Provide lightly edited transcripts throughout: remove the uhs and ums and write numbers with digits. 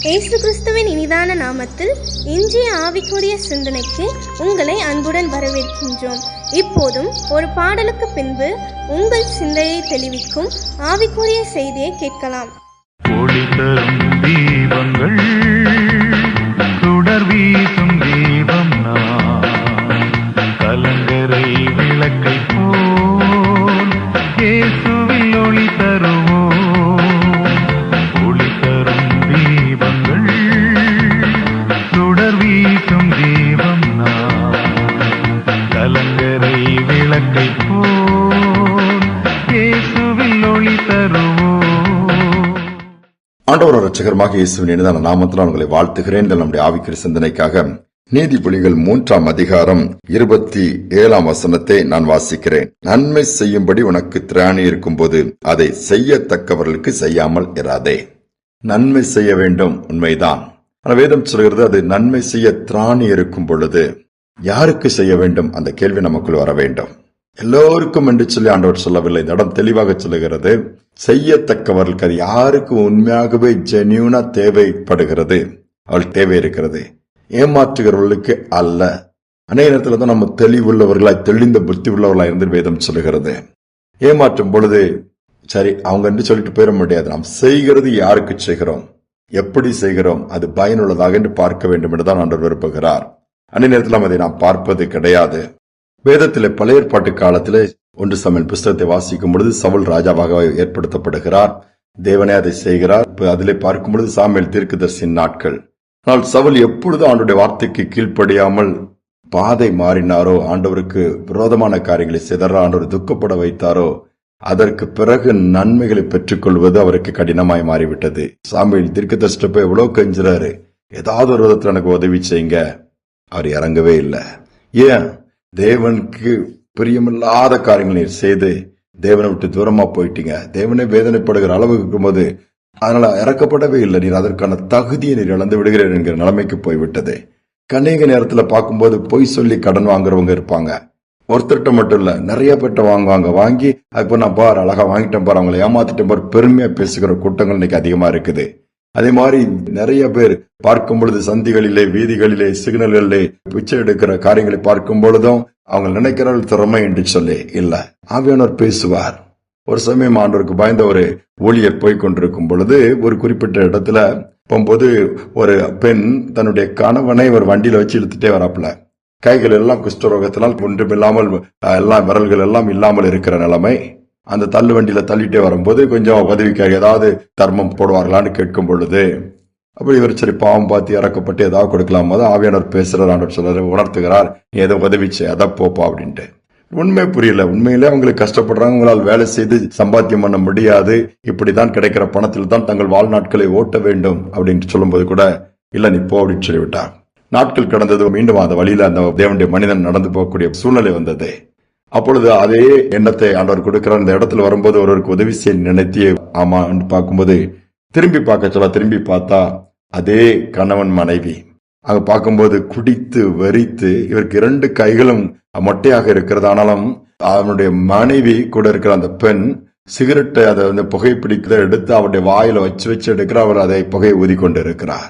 இயேசு கிறிஸ்துவின் இனிதான நாமத்தில் இன்றைய ஆவிக்குரிய சிந்தனைக்கு உங்களை அன்புடன் வரவேற்கின்றோம். இப்போதும் ஒரு பாடலுக்கு பின்பு உங்கள் சிந்தையை தெளிவிக்கும் ஆவிக்குரிய செய்தியை கேட்கலாம். ஒளிதரும் தீபங்கள் சுடர் வீசும் தீபம் நான், கலங்கரை விளக்கை போல் இயேசுவில் ஒளி தருவோம். ஒளி தரும் தீபங்கள் சுடர் வீசும் தீபம் நான், கலங்கரை விளக்கை போல் இயேசுவில் ஒளி தருவோம். ஆண்டவர் இரட்சகருமாக இயேசுவின் இனிதான நாமத்தில் உங்களை வாழ்த்துகிறேன். நம்முடைய ஆவிக்குரிய சிந்தனைக்காக நீதிமொழிகள் 3ஆம் அதிகாரம் 27ஆம் வசனத்தை நான் வாசிக்கிறேன். நன்மை செய்யும்படி உனக்கு திராணி இருக்கும்போது அதை செய்யத்தக்கவர்களுக்கு செய்யாமல் இராதே. நன்மை செய்ய வேண்டும், உண்மைதான். ஆனால் வேதம் சொல்கிறது அது நன்மை செய்ய திராணி இருக்கும் பொழுது யாருக்கு செய்ய வேண்டும்? அந்த கேள்வி நமக்குள் வர வேண்டும். எல்லோருக்கும் என்று சொல்லி ஆண்டவர் சொல்லவில்லை. இந்த இடம் தெளிவாக சொல்லுகிறது, செய்யத்தக்கவர்களுக்கு. அது யாருக்கு உண்மையாகவே ஜென்யூனா தேவைப்படுகிறது, அவள் தேவை இருக்கிறது, ஏமாற்றுகிறவர்களுக்கு அல்ல. அநேக நேரத்தில் தான் நம்ம தெளிவுள்ளவர்களாய், தெளிந்த புத்தி உள்ளவர்களாய் இருந்து வேதம் சொல்லுகிறது. ஏமாற்றும் பொழுது சரி அவங்க என்று சொல்லிட்டு போயிட முடியாது. நாம் செய்கிறது யாருக்கு செய்கிறோம், எப்படி செய்கிறோம், அது பயனுள்ளதாக என்று பார்க்க வேண்டும் என்றுதான் ஆண்டவர் விரும்புகிறார். அநேக நேரத்தில் நாம் பார்ப்பது கிடையாது. வேதத்திலே பழைய ஏற்பாட்டு காலத்திலே 1 சாமுவேல் புஸ்தகத்தை வாசிக்கும் பொழுது சவுல் ராஜாவாக ஏற்படுத்தப்படுகிறார். தேவனே அதை செய்கிறார். அதிலே பார்க்கும் பொழுது சாமுவேல் தீர்க்கதரிசியின் நாட்கள். ஆனால் சவுல் எப்பொழுது ஆண்டவருடைய வார்த்தைக்கு கீழ்ப்படியாமல் பாதை மாறினாரோ, ஆண்டவருக்கு விரோதமான காரியங்களை செய்தாரோ, ஆண்டவர் துக்கப்பட வைத்தாரோ, அதற்கு பிறகு நன்மைகளை பெற்றுக் கொள்வது அவருக்கு கடினமாய் மாறிவிட்டது. சாமுவேல் தீர்க்கதரிசிட்ட போய் எவ்வளவு கெஞ்சுறாரு, ஏதாவது ஒரு விதத்தில் எனக்கு உதவி செய்யுங்க. அவர் இறங்கவே இல்லை. ஏன்? தேவனுக்கு பிரியமில்லாத காரியங்களை செய்து தேவனை விட்டு தூரமா போயிட்டீங்க. தேவனே வேதனைப்படுகிற அளவுக்கு இருக்கும்போது அதனால இறக்கப்படவே இல்லை. நீர் அதற்கான தகுதியை நீர் இழந்து விடுகிறேன் என்கிற நிலைமைக்கு போய்விட்டது. அநேக நேரத்தில் பார்க்கும்போது பொய் சொல்லி கடன் வாங்குறவங்க இருப்பாங்க. ஒருத்தர்கிட்ட மட்டும் இல்ல, நிறைய பேர்ட்ட வாங்குவாங்க. வாங்கி அதுக்கு நான் பார் அழகா வாங்கிட்டேன் பார், அவங்களை ஏமாத்திட்டேன் பார், பெருமையா பேசுகிற கூட்டங்கள் இன்னைக்கு அதிகமா இருக்குது. அதே மாதிரி நிறைய பேர் பார்க்கும் பொழுது சந்திகளிலே, வீதிகளிலே, சிக்னல்களிலே பிச்சை எடுக்கிற காரியங்களை பார்க்கும் பொழுதும் அவங்க நினைக்கிறார்கள் திறமை என்று சொல்லி இல்ல. ஆவியானவர் பேசுவார். ஒரு சமயம் ஆண்டவருக்கு பயந்த ஒரு ஊழியர் போய் கொண்டிருக்கும் பொழுது ஒரு குறிப்பிட்ட இடத்துல போகும்போது ஒரு பெண் தன்னுடைய கணவனை ஒரு வண்டியில வச்சு இழுத்துட்டே வராப்புல. கைகள் எல்லாம் குஷ்டரோகத்தினால் ஒன்றுமில்லாமல், எல்லாம் விரல்கள் எல்லாம் இல்லாமல் இருக்கிற நிலைமை. அந்த தள்ளு வண்டியில தள்ளிட்டே வரும்போது கொஞ்சம் உதவிக்காக ஏதாவது தர்மம் போடுவார்களான்னு கேட்கும் பொழுது அப்படி இவர் சரி பாவம் பார்த்து இறக்கப்பட்டு ஏதாவது கொடுக்கலாம் போது ஆவியானவர் பேசுறார். ஆண்டவர் சொல்றாரு, உணர்த்துகிறார், நீ ஏதோ உதவிச்சு அதை போப்பா அப்படின்ட்டு. உண்மை புரியல. உண்மையிலே அவங்களுக்கு கஷ்டப்படுறாங்க, உங்களால் வேலை செய்து சம்பாத்தியம் பண்ண முடியாது, இப்படிதான் கிடைக்கிற பணத்தில் தான் தங்கள் வாழ்நாட்களை ஓட்ட வேண்டும் அப்படின்னு சொல்லும் போது கூட இல்ல நீ போ அப்படின்னு சொல்லிவிட்டார். நாட்கள் கடந்தது. மீண்டும் அந்த வழியில அந்த தேவனுடைய மனிதன் நடந்து போகக்கூடிய சூழ்நிலை வந்தது. அப்பொழுது அதே எண்ணத்தை ஆண்டவர் கொடுக்கிறார். இந்த இடத்துல வரும்போது ஒருவருக்கு உதவி செய்ய நினைத்தியே ஆமா பார்க்கும்போது திரும்பி பார்க்க சொல்ல, திரும்பி பார்த்தா அதே கணவன் மனைவி. அங்க பார்க்கும்போது குடித்து வெறித்து, இவருக்கு 2 கைகளும் மொட்டையாக இருக்கிறது. ஆனாலும் அவனுடைய மனைவி கூட இருக்கிற அந்த பெண் சிகரெட்டை அதை புகைப்பிடிக்கிறத எடுத்து அவருடைய வாயில வச்சு எடுக்கிற, அவர் அதை புகையை ஊதி கொண்டு இருக்கிறார்.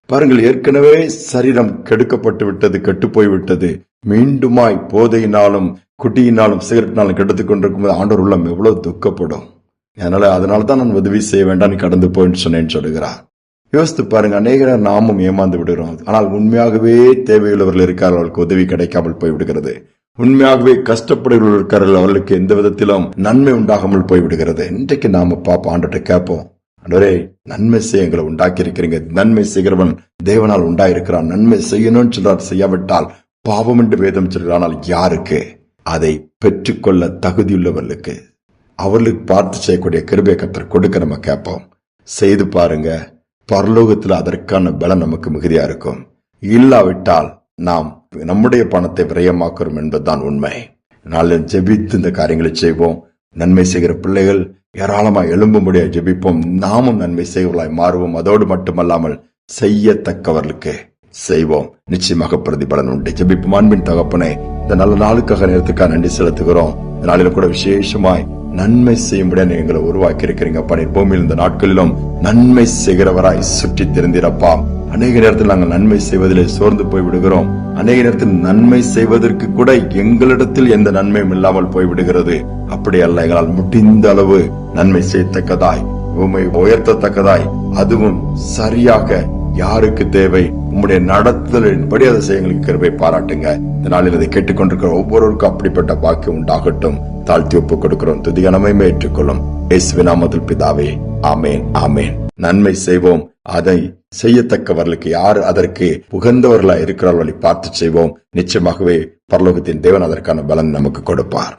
பாருங்கள், ஏற்கனவே சரீரம் கெடுக்கப்பட்டு விட்டது, கெட்டு போய்விட்டது. மீண்டுமாய் போதையினாலும் குட்டியினாலும் சிகரெட்னாலும் கெடுத்துக் கொண்டிருக்கும் போது ஆண்டவர் உள்ளம் எவ்வளவு துக்கப்படும். அதனாலதான் நான் உதவி செய்ய வேண்டாம், நீ கடந்து போயின்னு சொன்னேன்னு சொல்லுகிறார். யோசித்து பாருங்க, அநேக நாமும் ஏமாந்து விடுகிறோம். ஆனால் உண்மையாகவே தேவையுள்ளவர்கள் இருக்கார்கள், அவர்களுக்கு உதவி கிடைக்காமல் போய்விடுகிறது. உண்மையாகவே கஷ்டப்படுகிறவர்கள் இருக்கார்கள், அவர்களுக்கு எந்த விதத்திலும் நன்மை உண்டாகாமல் போய்விடுகிறது. இன்றைக்கு நாம பாப்போம், ஆண்டவர்கிட்ட கேட்போம், ஆண்டவரே நன்மை செய்ய எங்களை உண்டாக்கி இருக்கிறீங்க. நன்மை செய்கிறவன் தேவனால் உண்டாயிருக்கிறான். நன்மை செய்யணும்னு சொல்றார், செய்யாவிட்டால் பாவம் என்று வேதம் சொல்கிறார். ஆனால் யாருக்கு? அதை பெற்றுக்கொள்ள தகுதியுள்ளவர்களுக்கு, அவர்களுக்கு பார்த்து செய்யக்கூடிய கிருபையை கர்த்தர் கொடுக்க நம்ம கேட்போம். செய்து பாருங்க, பரலோகத்தில் அதற்கான பலன் நமக்கு மிகுதியா இருக்கும். இல்லாவிட்டால் நாம் நம்முடைய பணத்தை விரயமாக்குறோம் என்பதுதான் உண்மை. நாளை ஜெபித்து இந்த காரியங்களை செய்வோம். நன்மை செய்கிற பிள்ளைகள் ஏராளமாய் எழும்பும்படியாக ஜெபிப்போம். நாமும் நன்மை செய்வர்களாய் மாறுவோம். அதோடு மட்டுமல்லாமல் செய்யத்தக்கவர்களுக்கு செய்வோம். நிச்சயமாக பிரதிபலன் உண்டு. ஜெபிப்போம். அன்பின் தகப்பனே, இந்த நல்ல நாளுக்காக நேரத்துக்காக நன்றி செலுத்துகிறோம். இந்த நாளில கூட விசேஷமாய் நன்மை செய்யும்படியா எங்களை உருவாக்கி இருக்கிறீங்கப்பா. நீ பூமியில் இந்த நாட்களிலும் நன்மை செய்கிறவராய் சுற்றி திறந்திரப்பா. அநேக நேரத்தில் நாங்கள் நன்மை செய்வதிலே சோர்ந்து போய் விடுகிறோம். அநேக நேரத்தில் நன்மை செய்வதற்கு கூட எங்களிடத்தில் எந்த நன்மையும் இல்லாமல் போய்விடுகிறது. அப்படி அல்ல, எங்களால் முடிந்த அளவு நன்மை செய்யத்தக்கதாய், உம்மை உயர்த்தத்தக்கதாய், அதுவும் சரியாக யாருக்கு தேவை உம்முடைய நடத்துதலின்படி அதை செய்ய எங்களுக்கு கிருபை பாராட்டுங்க. இந்த நாளில் அதை கேட்டுக்கொண்டிருக்கிற ஒவ்வொருவருக்கும் அப்படிப்பட்ட பாக்கியம் உண்டாகட்டும். தாழ்த்தி ஒப்புக் கொடுக்கிறோம். துதிகனமை ஏற்றுக்கொள்ளும் இயேசுவின் நாமத்தில் பிதாவே, ஆமேன், ஆமேன். நன்மை செய்வோம். அதை செய்யத்தக்கவர்களுக்கு யார் அதற்கு உகந்தவர்களா இருக்கிறார்கள் பார்த்து செய்வோம். நிச்சயமாகவே பரலோகத்தின் தேவன் அதற்கான பலன் நமக்கு கொடுப்பார்.